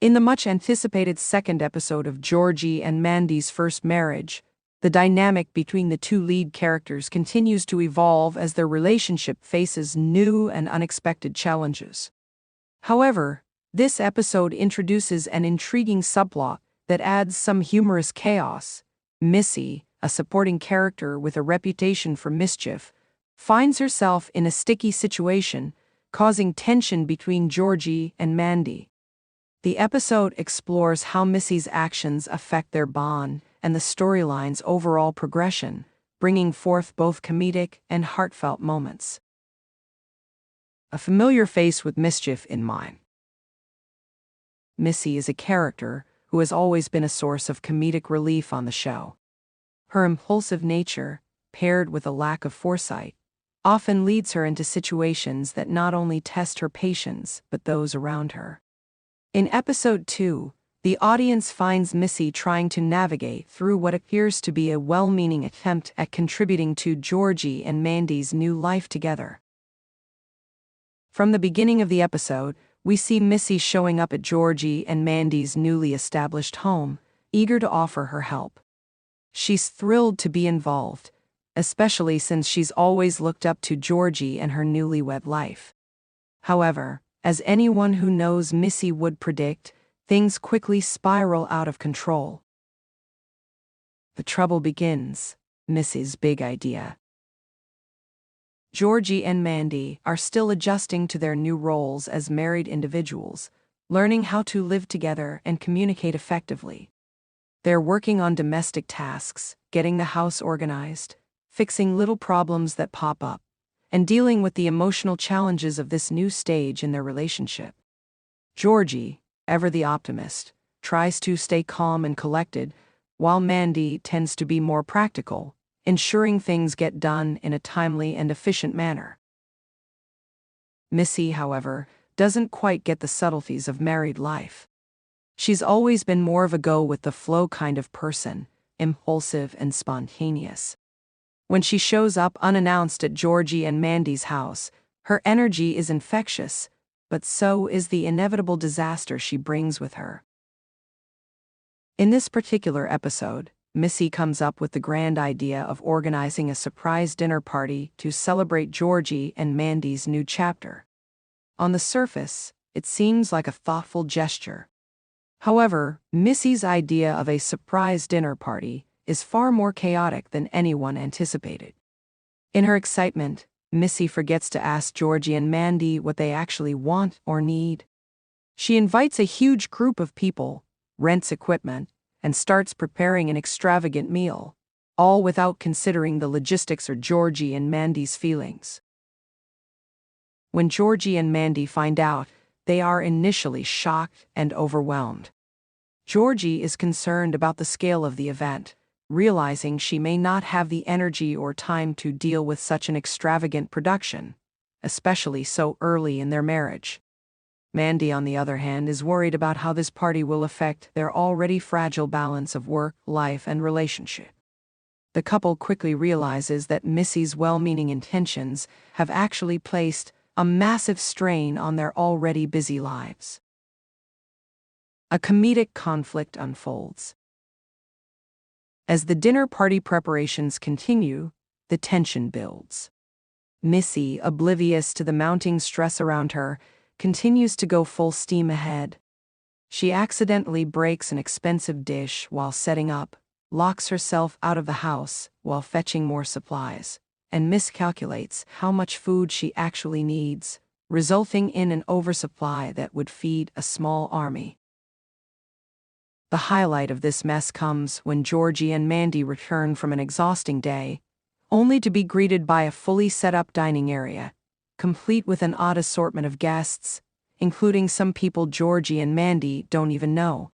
In the much-anticipated second episode of Georgie and Mandy's first marriage, the dynamic between the two lead characters continues to evolve as their relationship faces new and unexpected challenges. However, this episode introduces an intriguing subplot that adds some humorous chaos. Missy, a supporting character with a reputation for mischief, finds herself in a sticky situation, causing tension between Georgie and Mandy. The episode explores how Missy's actions affect their bond and the storyline's overall progression, bringing forth both comedic and heartfelt moments. A familiar face with mischief in mind. Missy is a character who has always been a source of comedic relief on the show. Her impulsive nature, paired with a lack of foresight, often leads her into situations that not only test her patience but those around her. In episode 2, the audience finds Missy trying to navigate through what appears to be a well-meaning attempt at contributing to Georgie and Mandy's new life together. From the beginning of the episode, we see Missy showing up at Georgie and Mandy's newly established home, eager to offer her help. She's thrilled to be involved, especially since she's always looked up to Georgie and her newlywed life. However, as anyone who knows Missy would predict, things quickly spiral out of control. The trouble begins, Missy's big idea. Georgie and Mandy are still adjusting to their new roles as married individuals, learning how to live together and communicate effectively. They're working on domestic tasks, getting the house organized, fixing little problems that pop up, and dealing with the emotional challenges of this new stage in their relationship. Georgie, ever the optimist, tries to stay calm and collected, while Mandy tends to be more practical, ensuring things get done in a timely and efficient manner. Missy, however, doesn't quite get the subtleties of married life. She's always been more of a go-with-the-flow kind of person, impulsive and spontaneous. When she shows up unannounced at Georgie and Mandy's house, her energy is infectious, but so is the inevitable disaster she brings with her. In this particular episode, Missy comes up with the grand idea of organizing a surprise dinner party to celebrate Georgie and Mandy's new chapter. On the surface, it seems like a thoughtful gesture. However, Missy's idea of a surprise dinner party is far more chaotic than anyone anticipated. In her excitement, Missy forgets to ask Georgie and Mandy what they actually want or need. She invites a huge group of people, rents equipment, and starts preparing an extravagant meal, all without considering the logistics or Georgie and Mandy's feelings. When Georgie and Mandy find out, they are initially shocked and overwhelmed. Georgie is concerned about the scale of the event, realizing she may not have the energy or time to deal with such an extravagant production, especially so early in their marriage. Mandy, on the other hand, is worried about how this party will affect their already fragile balance of work, life, and relationship. The couple quickly realizes that Missy's well-meaning intentions have actually placed a massive strain on their already busy lives. A comedic conflict unfolds. As the dinner party preparations continue, the tension builds. Missy, oblivious to the mounting stress around her, continues to go full steam ahead. She accidentally breaks an expensive dish while setting up, locks herself out of the house while fetching more supplies, and miscalculates how much food she actually needs, resulting in an oversupply that would feed a small army. The highlight of this mess comes when Georgie and Mandy return from an exhausting day, only to be greeted by a fully set-up dining area, complete with an odd assortment of guests, including some people Georgie and Mandy don't even know.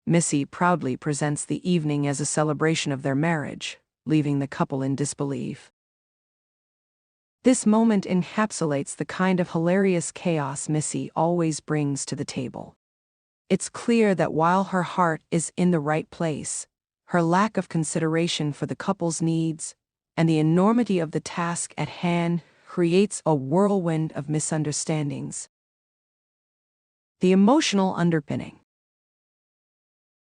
Missy proudly presents the evening as a celebration of their marriage, leaving the couple in disbelief. This moment encapsulates the kind of hilarious chaos Missy always brings to the table. It's clear that while her heart is in the right place, her lack of consideration for the couple's needs and the enormity of the task at hand creates a whirlwind of misunderstandings. The emotional underpinning.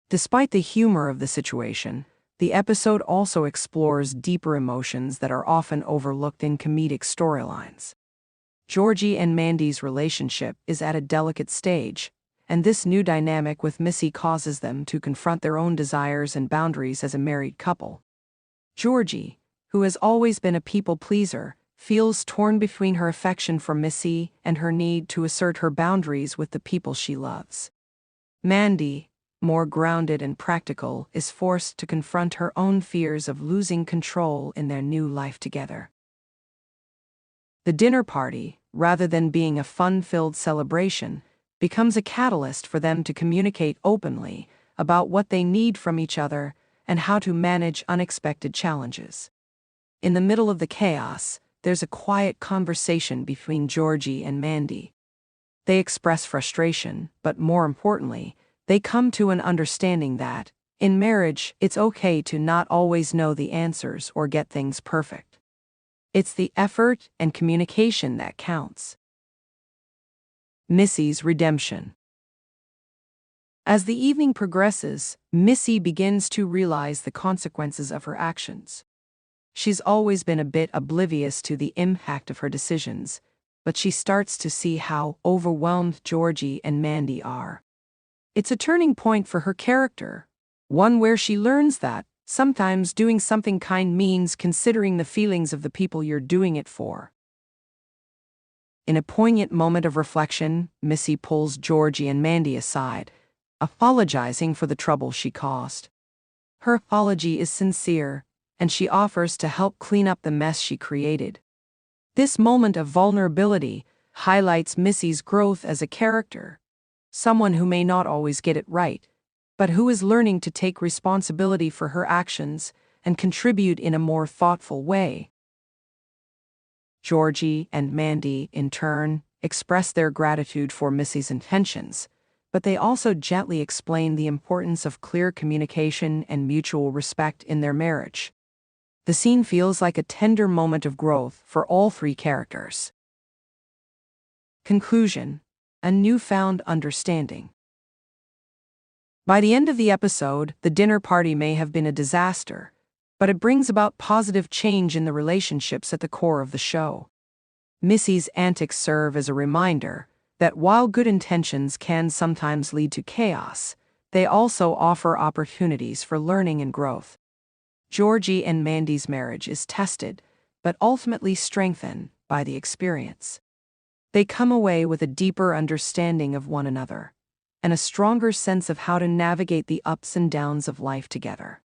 Despite the humor of the situation, the episode also explores deeper emotions that are often overlooked in comedic storylines. Georgie and Mandy's relationship is at a delicate stage, and this new dynamic with Missy causes them to confront their own desires and boundaries as a married couple. Georgie, who has always been a people pleaser, feels torn between her affection for Missy and her need to assert her boundaries with the people she loves. Mandy, more grounded and practical, is forced to confront her own fears of losing control in their new life together. The dinner party, rather than being a fun-filled celebration, becomes a catalyst for them to communicate openly about what they need from each other and how to manage unexpected challenges. In the middle of the chaos, there's a quiet conversation between Georgie and Mandy. They express frustration, but more importantly, they come to an understanding that, in marriage, it's okay to not always know the answers or get things perfect. It's the effort and communication that counts. Missy's redemption. As the evening progresses, Missy begins to realize the consequences of her actions. She's always been a bit oblivious to the impact of her decisions, but she starts to see how overwhelmed Georgie and Mandy are. It's a turning point for her character, one where she learns that sometimes doing something kind means considering the feelings of the people you're doing it for. In a poignant moment of reflection, Missy pulls Georgie and Mandy aside, apologizing for the trouble she caused. Her apology is sincere, and she offers to help clean up the mess she created. This moment of vulnerability highlights Missy's growth as a character, someone who may not always get it right, but who is learning to take responsibility for her actions and contribute in a more thoughtful way. Georgie and Mandy, in turn, express their gratitude for Missy's intentions, but they also gently explain the importance of clear communication and mutual respect in their marriage. The scene feels like a tender moment of growth for all three characters. Conclusion: a newfound understanding. By the end of the episode, the dinner party may have been a disaster, but it brings about positive change in the relationships at the core of the show. Missy's antics serve as a reminder that while good intentions can sometimes lead to chaos, they also offer opportunities for learning and growth. Georgie and Mandy's marriage is tested, but ultimately strengthened by the experience. They come away with a deeper understanding of one another and a stronger sense of how to navigate the ups and downs of life together.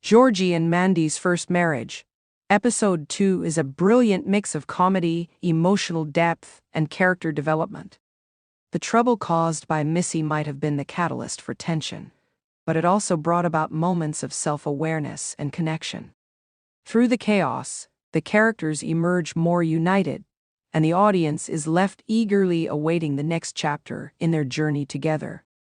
Georgie and Mandy's First Marriage, Episode 2 is a brilliant mix of comedy, emotional depth, and character development. The trouble caused by Missy might have been the catalyst for tension, but it also brought about moments of self-awareness and connection. Through the chaos, the characters emerge more united, and the audience is left eagerly awaiting the next chapter in their journey together.